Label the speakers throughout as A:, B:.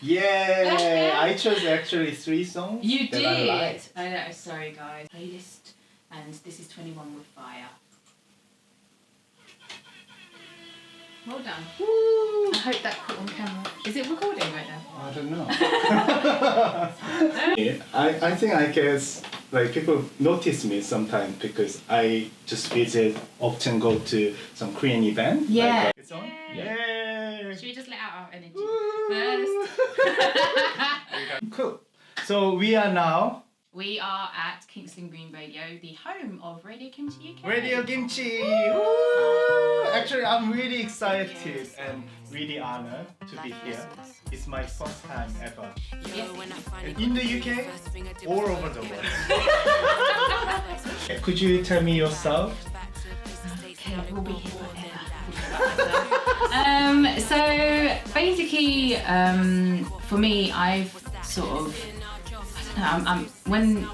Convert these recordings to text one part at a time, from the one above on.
A: Yeah, I chose actually 3 songs.
B: You
A: that
B: did.
A: I liked.
B: I know. Sorry, guys. Playlist, and this is 21 with Fire. Well done.
A: Woo.
B: I hope that put on camera. Is it recording right now?
A: I don't know. I think I guess like people notice me sometimes because I just often go to some Korean event.
B: Yeah.
A: Like, it's on. Yeah.
B: Should we just let out our energy
A: Woo.
B: first?
A: Cool. So we are now
B: We are at Kingston Green Radio, the home of Radio Kimchi UK.
A: Radio Kimchi. Woo. Actually, I'm really excited and really honored to be here. It's my first time ever.
B: Yes.
A: In the UK, all over the world. Could you tell me yourself?
B: Okay, we'll be here forever. So basically, for me, I've sort of,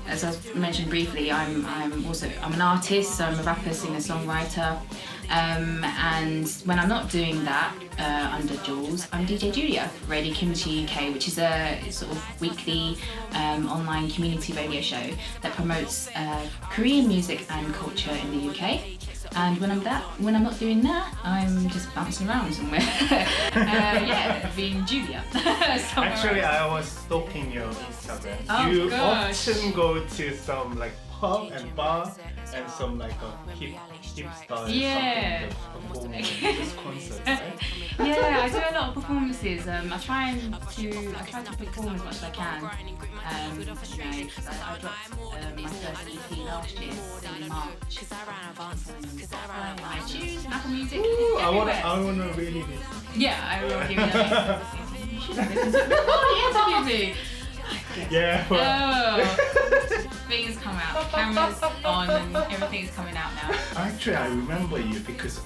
B: as I mentioned briefly, I'm an artist, so I'm a rapper, singer, songwriter, and when I'm not doing that under Jules, I'm DJ Julia, Radio Kimchi UK, which is a sort of weekly online community radio show that promotes Korean music and culture in the UK. And when I'm not doing that, I'm just bouncing around somewhere. Being Julia.
A: Actually, I was stalking your Instagram.
B: Oh,
A: you
B: gosh.
A: often go to some like pub and bar and some like a hip style
B: Yeah.
A: something performance concert, right?
B: Yeah, I do a lot of performances. I try to perform as much as I can. I dropped my first EP last year in March. iTunes, Apple Music.
A: Ooh, I
B: everywhere.
A: wanna really listen.
B: Yeah, I will give you that. You should have listened to it before the interview.
A: Yeah. Well.
B: Oh, things come out, cameras on, and everything's coming out now.
A: Actually, I remember you because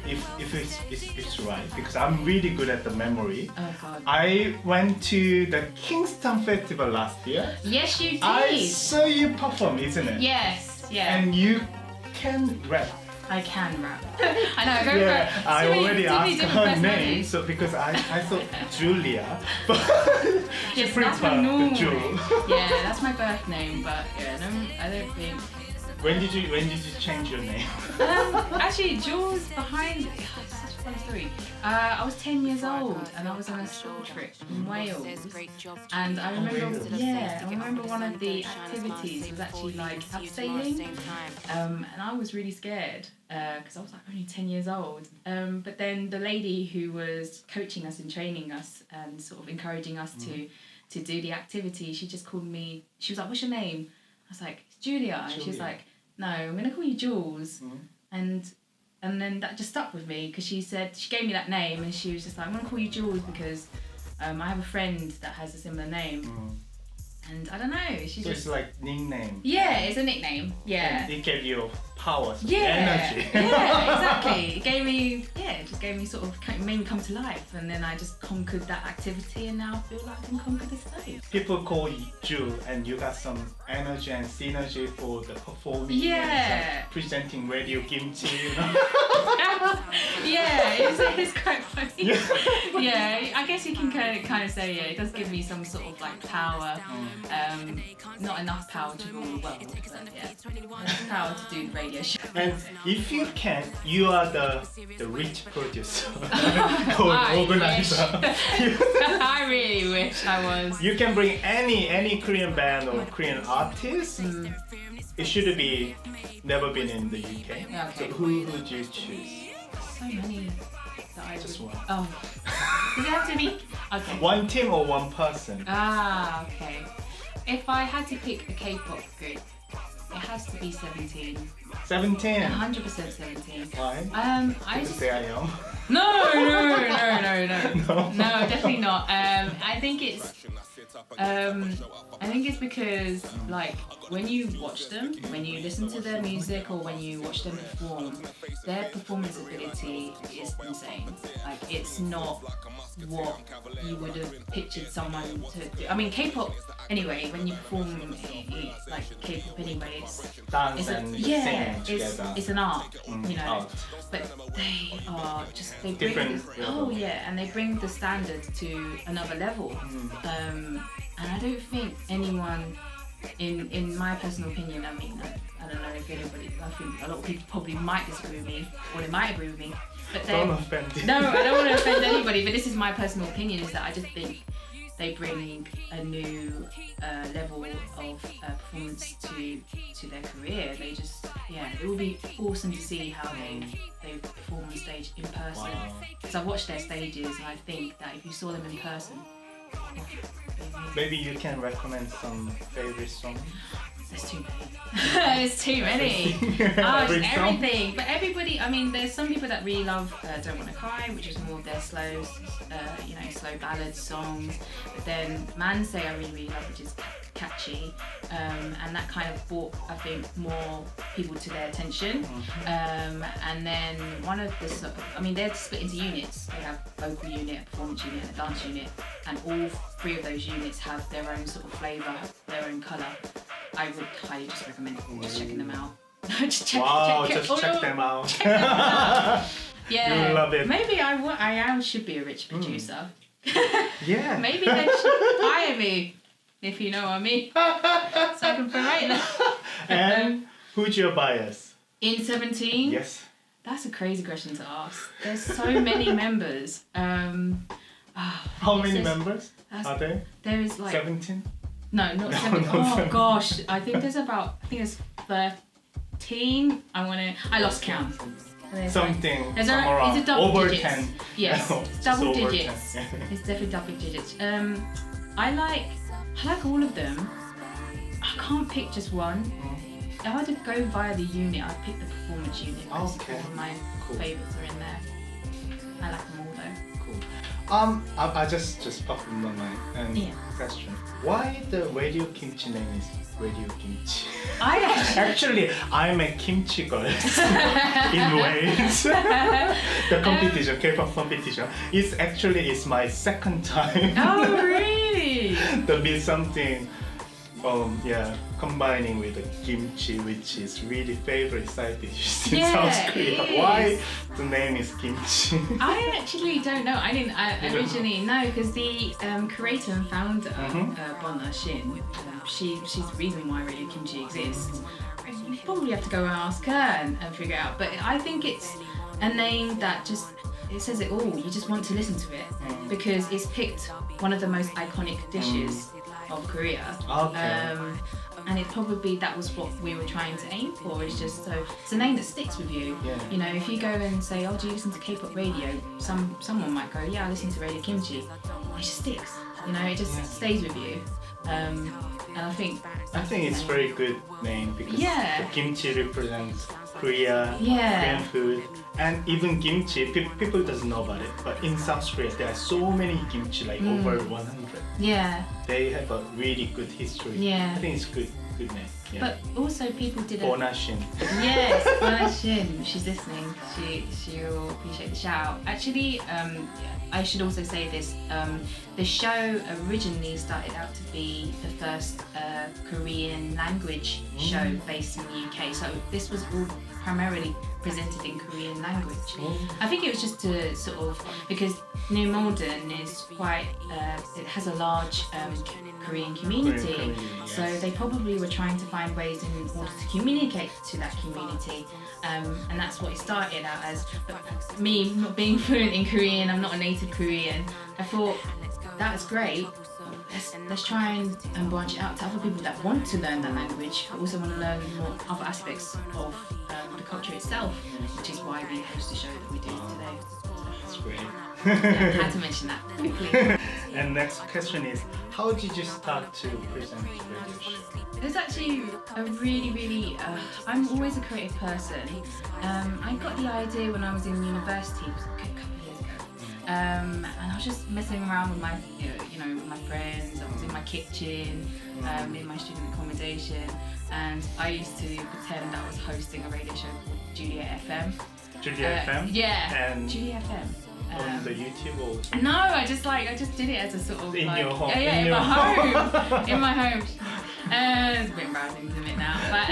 A: if it's right, because I'm really good at the memory.
B: Oh God.
A: I went to the Kingston Festival last year.
B: Yes, you did.
A: I saw you perform, isn't it?
B: Yes, yeah.
A: And you can rap.
B: I can rap. I know, I go
A: Yeah,
B: for
A: I already asked
B: different
A: her name,
B: personalities.
A: so because I thought Julia, but she
B: Yes, that's my
A: preferred
B: normal
A: the Jewel.
B: name. Yeah, that's my birth name, but yeah, I don't think.
A: When did you change your name?
B: Actually, Jules behind. Such a funny story. I was 10 years old and I was on a school trip in Wales. And I remember one of the activities was actually like abseiling. And I was really scared because I was like only 10 years old. But then the lady who was coaching us and training us and sort of encouraging us to do the activity, she just called me. She was like, "What's your name?" I was like, "It's Julia." And she was like, "No, I'm gonna call you Jules." And then that just stuck with me because she gave me that name and she was just like, "I'm gonna call you Jules because I have a friend that has a similar name." And I don't know,
A: So it's like nickname.
B: Yeah, it's a nickname. Yeah.
A: And it gave you power, energy.
B: Yeah, exactly. It just gave me sort of, made me come to life, and then I just conquered that activity, and now I feel like I can conquer the stage.
A: People call you Jules, and you got some energy and synergy for the performing.
B: Yeah.
A: And presenting Radio Kimchi, you know.
B: Yeah, it's quite funny. Yeah, I guess you can kind of say it does give me some sort of like power. Not enough power to rule the world, but yeah, enough power to do the radio show.
A: And if you can, you are the rich producer or organizer.
B: I really wish I was.
A: You can bring any Korean band or Korean artist. It should be never been in the UK.
B: Okay.
A: So who would you choose?
B: So many that I
A: Just one.
B: Oh, does it have to be? Okay.
A: One team or one person?
B: Ah, okay. If I had to pick a K-pop group, it has to be 17.
A: 17.
B: 100% 17.
A: Why?
B: I
A: Because they are young.
B: No,
A: No?
B: definitely not. I think it's I think it's because, like, when you watch them, when you listen to their music or when you watch them perform, their performance ability is insane. Like, it's not what you would have pictured someone to do. I mean, K-pop, anyway, when you perform like K-pop anyway,
A: Dance and singing together.
B: It's an art, you know.
A: Art.
B: But they are just, they bring
A: Different level.
B: and they bring the standard to another level. And I don't think anyone, in my personal opinion, I mean, I don't know if anybody, I think a lot of people probably might disagree with me, or they might agree with me. But
A: Don't offend.
B: No, I don't want to offend anybody, but this is my personal opinion, is that I just think they bring a new level of performance to their career. They just, it will be awesome to see how they perform on stage in person. Because I've watched their stages and I think that if you saw them in person,
A: maybe you can recommend some favorite songs.
B: There's too many. There's too many. Just everything. But everybody, I mean, there's some people that really love Don't Wanna Cry, which is more of their slow ballad songs. But then Man Say I really love, which is catchy. And that kind of brought, I think, more people to their attention. And then one of the, they're split into units. They have vocal unit, a performance unit, and a dance unit. And all three of those units have their own sort of flavour, their own colour. I would highly just recommend just checking them out. Just check them out. Yeah.
A: You love it.
B: Maybe I should be a rich producer.
A: Yeah.
B: Maybe they should hire me, if you know what I mean. So I can promote that.
A: And who's your bias?
B: In 17?
A: Yes.
B: That's a crazy question to ask. There's so many members.
A: How many members are there?
B: There is like
A: 17?
B: No, not 17. Oh gosh, I think there's 13. I lost count.
A: Something.
B: It's a double
A: over
B: digits.
A: 10.
B: Yes,
A: No,
B: double
A: over
B: digits.
A: 10.
B: It's definitely double digits. I like all of them. I can't pick just one. If I had to go via the unit, I'd pick the performance unit.
A: Okay.
B: All of my favourites are in there. I like them all though.
A: I just popped in my mind and question. Why the Radio Kimchi name is Radio Kimchi? Actually, I'm a kimchi girl in Wales. The competition, K-pop competition, it's my second time.
B: Oh really?
A: There'll be something, combining with the kimchi, which is really favorite side dish in South Korea. Why the name is kimchi?
B: I actually don't know. I didn't originally know, because the creator and founder, Bonna Shin, she's the reason why Radio Kimchi exists. You probably have to go and ask her and figure it out. But I think it's a name that it says it all. You just want to listen to it because it's picked one of the most iconic dishes of Korea.
A: Okay.
B: And that was what we were trying to aim for. It's just it's a name that sticks with you.
A: Yeah.
B: You know, if you go and say, "Oh, do you listen to K-pop radio?" Someone might go, "Yeah, I listen to Radio Kimchi." It just sticks. You know, it just stays with you. And I think
A: it's very good name because the kimchi represents Korean food, and even kimchi, people doesn't know about it, but in South Korea there are so many kimchi, like over 100.
B: Yeah.
A: They have a really good history.
B: Yeah.
A: I think it's good name. Yeah.
B: But also people did
A: Bonna Shin.
B: Yes, Bonna Shin. She's listening. She'll appreciate the shout out. Actually, I should also say this. The show originally started out to be the first Korean language show based in the UK. So this was all primarily presented in Korean language. I think it was just to sort of, because New Malden is quite, it has a large Korean community. So they probably were trying to find ways in order to communicate to that community. And that's what it started out as. But me not being fluent in Korean, I'm not a native Korean, I thought that's great. Let's try and branch it out to other people that want to learn that language, but also want to learn more other aspects of the culture itself, which is why we host the show that we do today.
A: That's great.
B: I had to mention that quickly.
A: And next question is, how did you start to present the radio show?
B: It was actually a really, I'm always a creative person. I got the idea when I was in university, it was a couple of years ago. And I was just messing around with my, with my friends. I was in my kitchen, in my student accommodation, and I used to pretend I was hosting a radio show called Julia FM.
A: Julia FM?
B: Yeah.
A: And
B: Julia FM.
A: on the YouTube or?
B: No, I just did it as a sort of
A: in
B: like,
A: your home.
B: Yeah, in my home. In my home. It's a bit embarrassing to admit now, but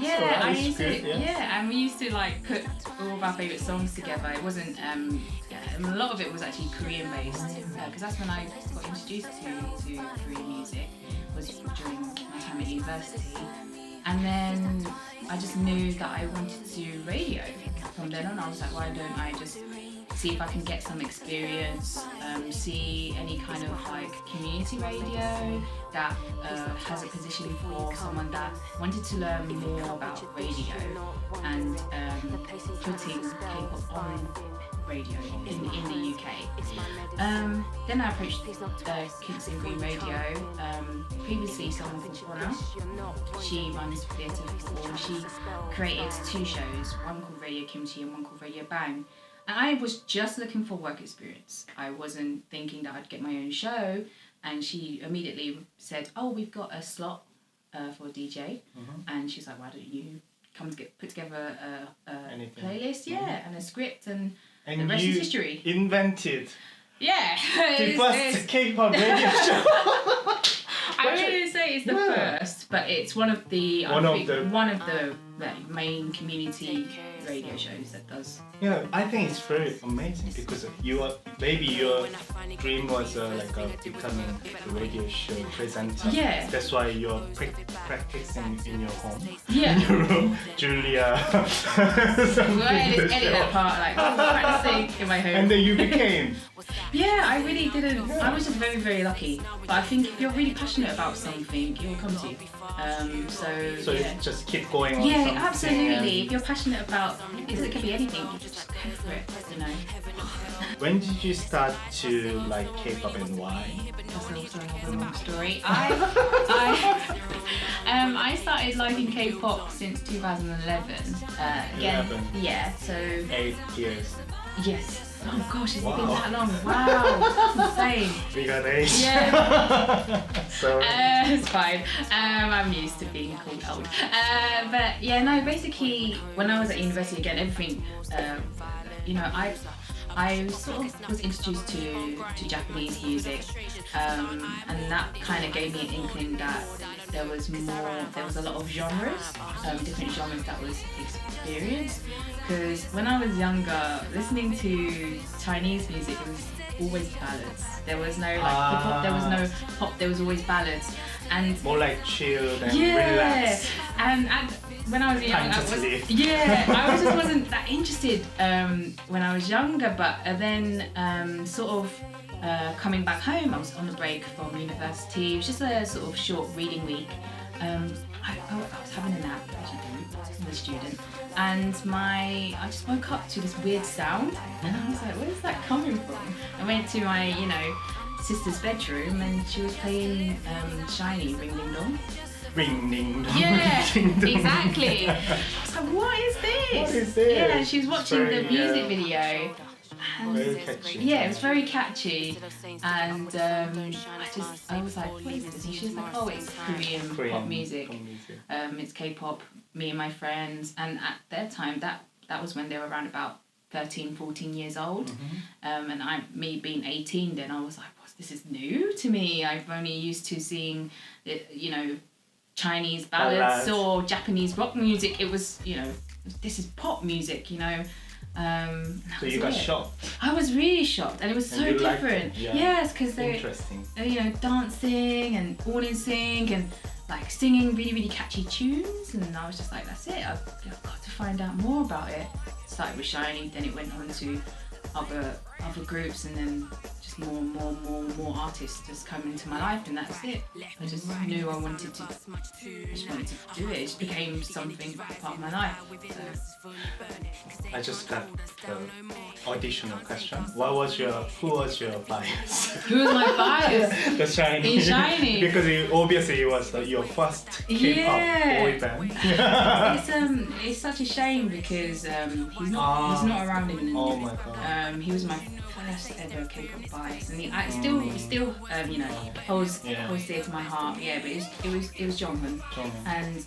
B: yeah, I used to, and we used to like put all of our favourite songs together. It wasn't, a lot of it was actually Korean based, because that's when I got introduced to Korean music, was during my time at university, and then I just knew that I wanted to do radio. From then on, I was like, why don't I just see if I can get some experience, see any kind of like community radio that has a position for someone that wanted to learn more about radio and putting K-pop on radio in the UK. Then I approached Kids in Green Radio. Previously someone called Honor. She runs theatre for, she created 2 shows, one called Radio Kimchi and one called Radio Bang. And I was just looking for work experience. I wasn't thinking that I'd get my own show. And she immediately said, oh, we've got a slot for a DJ. And she's like, why don't you come put together a playlist, and a script, and the rest is history.
A: Invented
B: the
A: first K-pop radio show.
B: I wouldn't say it's the first, but it's one of the main community radio shows that does.
A: Yeah, I think it's very amazing because your dream was becoming a radio show presenter.
B: Yeah.
A: That's why you're practicing in your home.
B: Yeah.
A: In your room, Julia.
B: We'll edit that part, like practicing in my home.
A: And then you became.
B: Yeah, I really didn't. I was just very, very lucky. But I think if you're really passionate about something, it will come to you. So
A: you just keep going on.
B: Yeah, absolutely. If you're passionate about, it could be anything. You just go for it.
A: When did you start to like K-pop and why?
B: That's also a long story. I started liking K-pop since 2011. Yeah. So
A: 8 years.
B: Yes. Oh gosh, it's been that long. Wow, that's insane.
A: We got age.
B: Yeah.
A: So
B: it's fine. I'm used to being called old. But yeah, no, basically when I was at university again, everything, I sort of was introduced to Japanese music, and that kind of gave me an inkling that there was a lot of genres, different genres that was experienced. Because when I was younger, listening to Chinese music, it was always ballads. There was no hip hop, there was no pop, there was always ballads. And
A: more like chilled and relaxed.
B: And when I was young, I just wasn't that interested when I was younger. But then coming back home, I was on a break from university. It was just a sort of short reading week. I was having a nap, as you do, as a student, and I just woke up to this weird sound, and I was like, where's that coming from? I went to my, sister's bedroom, and she was playing Shiny, Ring Ding Dong.
A: Ring Ding Dong.
B: Yeah,
A: Ring Ding
B: exactly. I was like, what is this?
A: What is this?
B: Yeah, she was watching the music video.
A: Very catchy.
B: Yeah, it was very catchy, and I was like, what is this? And she was like, oh, it's Korean pop music. It's K-pop. Me and my friends, and at their time, that was when they were around about 13, 14 years old, and me being 18, then I was like, this is new to me. I've only used to seeing, Chinese ballads or Japanese rock music. It was, this is pop music,
A: So you got shocked?
B: I was really shocked, and it was so different. Yes, because they, dancing and all in sync and like singing really, really catchy tunes, and I was just like, that's it. I've got to find out more about it. Started with Shiny, then it went on to other groups, and then just more artists just come into my life, and that's it. I just knew I wanted to do it. It just became something part of my life. So.
A: I just got the auditional question. Who was your bias?
B: Who was my bias?
A: The Shiny.
B: In Shiny.
A: Because obviously it was your first K-pop boy band.
B: It's such a shame because he's not around anymore.
A: Oh my god.
B: He was my first ever K-pop bias, and I still you know holds dear to my heart. Yeah, but it was Jonghyun, and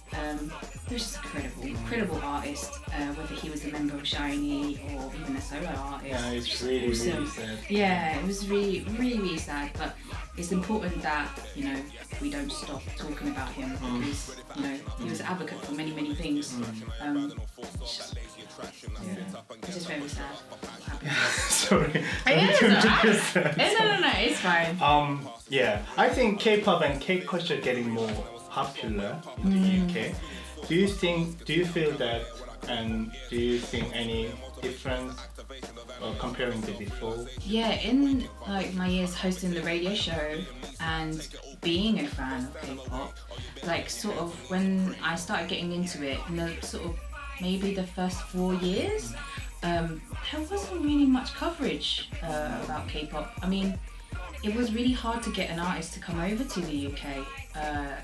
B: he was just incredible artist. Whether he was a member of SHINee or even a solo artist.
A: Yeah, it's really sad.
B: Yeah, it was really sad. But it's important that you know we don't stop talking about him because you know he was an advocate for many things. It's just very sad.
A: Sorry.
B: No, it's fine.
A: Yeah, I think K-pop and K-culture getting more popular in the UK. Do you feel that, and do you think any difference comparing to before?
B: Yeah, in like my years hosting the radio show and being a fan of K-pop, like sort of when I started getting into it in the sort of maybe the first 4 years, there wasn't really much coverage about K-pop. I mean, it was really hard to get an artist to come over to the UK,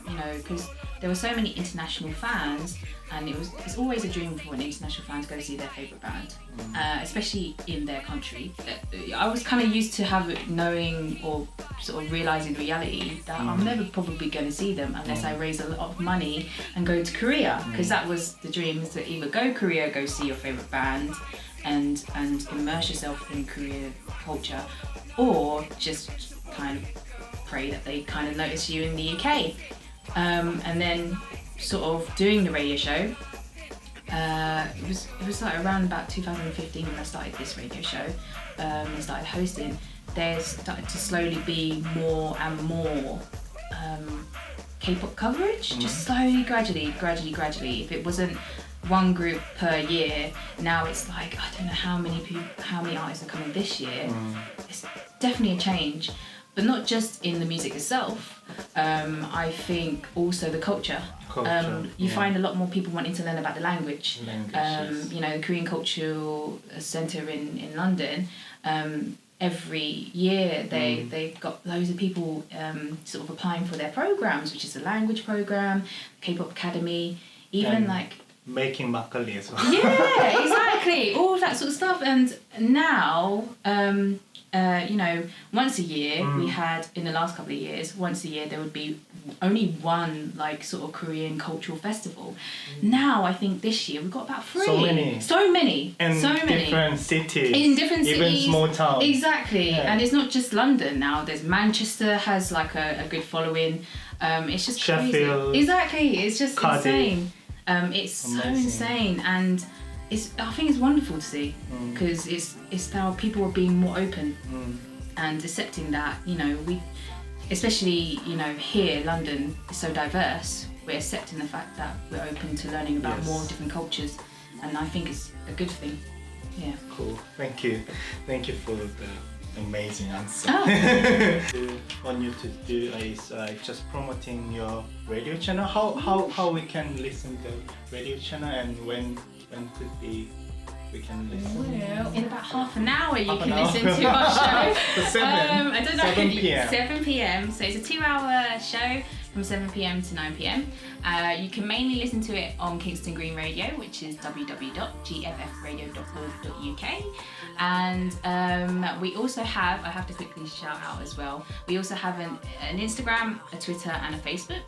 B: you know, because there were so many international fans, and it's always a dream for an international fan to go see their favourite band, especially in their country. I was kind of used to knowing or sort of realising reality that I'm never probably going to see them unless I raise a lot of money and go to Korea, because that was the dream, is to either go Korea, go see your favourite band and immerse yourself in Korean culture, or just kind of pray that they kind of notice you in the UK. And then sort of doing the radio show, it was like around about 2015 when I started this radio show and started hosting. There started to slowly be more and more K-pop coverage, just slowly, gradually. If it wasn't one group per year, now it's like I don't know how many artists are coming this year. It's definitely a change, but not just in the music itself. I think also the culture. You find a lot more people wanting to learn about the language. You know, the Korean Cultural Centre in London. Every year they've got loads of people sort of applying for their programs, which is a language program, K-pop Academy, even
A: and
B: like
A: making makgeolli as well.
B: Yeah, exactly, all of that sort of stuff. And now, you know, once a year we had, in the last couple of years, once a year there would be only one like sort of Korean cultural festival. Now I think this year we've got about 3. So many.
A: And
B: so many.
A: Different cities.
B: In different cities.
A: Even small towns.
B: Exactly.
A: Yeah.
B: And it's not just London now. There's Manchester has like a good following. It's just
A: Sheffield.
B: crazy. Exactly. It's just
A: Cardiff.
B: insane. It's
A: Amazing.
B: so insane, and I think it's wonderful to see, because it's how people are being more open and accepting that, you know, we, especially, you know, here London is so diverse, we're accepting the fact that we're open to learning about more different cultures, and I think it's a good thing. Yeah.
A: Cool. Thank you for the amazing answer. Want you to do is just promoting your radio channel. How we can listen to radio channel, and when could be we can listen?
B: Well, in about half an hour you can
A: an hour.
B: listen to our show.
A: 7,
B: I don't know.
A: 7 p.m.
B: 7 p.m. So it's a 2-hour show from 7 p.m. to 9 p.m. You can mainly listen to it on Kingston Green Radio, which is www.gffradio.org.uk. And we also have, I have to quickly shout out as well, we also have an Instagram, a Twitter and a Facebook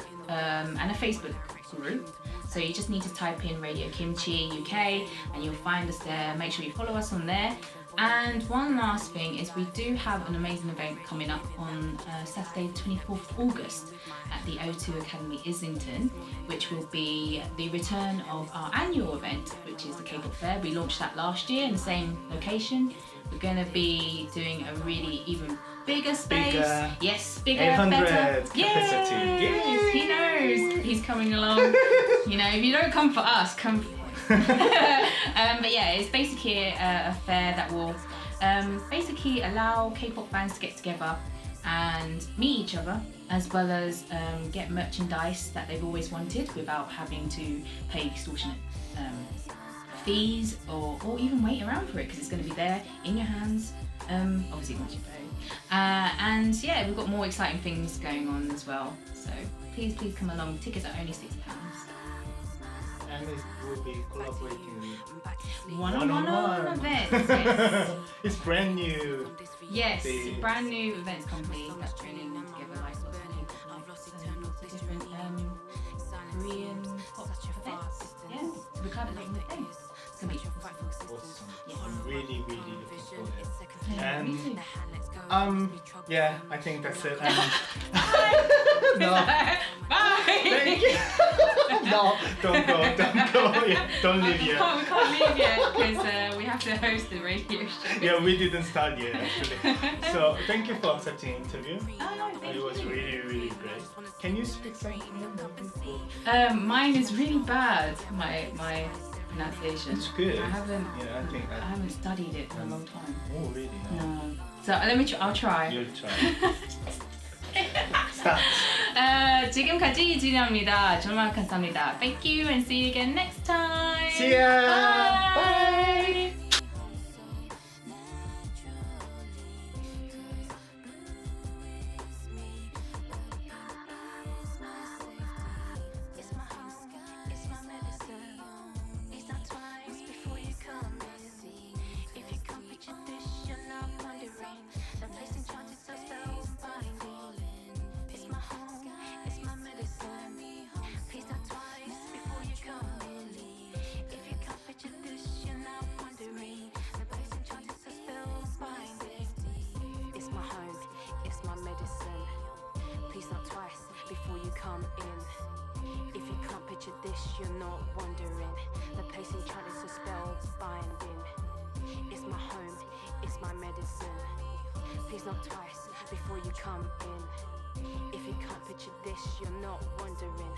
B: group. So you just need to type in Radio Kimchi UK and you'll find us there. Make sure you follow us on there. And one last thing is we do have an amazing event coming up on Saturday 24th August at the O2 Academy Islington, which will be the return of our annual event, which is the K-pop Fair. We launched that last year in the same location. We're going to be doing a really even bigger space. Yes, bigger,
A: 800
B: better.
A: capacity.
B: Yes, he knows. He's coming along. You know, if you don't come for us, come for but yeah, it's basically a fair that will basically allow K-pop fans to get together and meet each other, as well as get merchandise that they've always wanted without having to pay extortionate fees or even wait around for it, because it's going to be there in your hands, obviously once you pay. And yeah, we've got more exciting things going on as well, so please come along. Tickets are only £6.
A: and we'll be collaborating with
B: One-on-one events. Yes.
A: It's brand new.
B: Yes,
A: The-
B: brand new events company that's bringing together like lots of different Korean pop events. Yes, we're kind of making the thing. It's gonna be
A: Awesome.
B: Yes.
A: I'm really, really looking forward to it.
B: yeah, me too.
A: Yeah, I think that's it. No,
B: Bye.
A: thank you. No, don't go. Yeah, don't leave
B: We
A: yet.
B: can't leave yet because we have to host the radio show.
A: Yeah, we didn't start yet actually. So thank you for accepting the interview.
B: Oh, no, thank
A: It was
B: you.
A: really, really great. Can you speak some Korean?
B: Mine is really bad. My pronunciation.
A: It's good.
B: I haven't.
A: Yeah, I think.
B: I haven't studied it for a long time.
A: Oh, really?
B: No. So let me. I'll try.
A: You'll try. Start.
B: 지금까지 진아입니다. 정말 감사합니다. Thank you and see you again next time.
A: See ya.
B: Bye.
C: This you're not wondering. The place enchanted is a spell binding. It's my home, it's my medicine. Please knock twice before you come in. If you can't picture this, you're not wondering.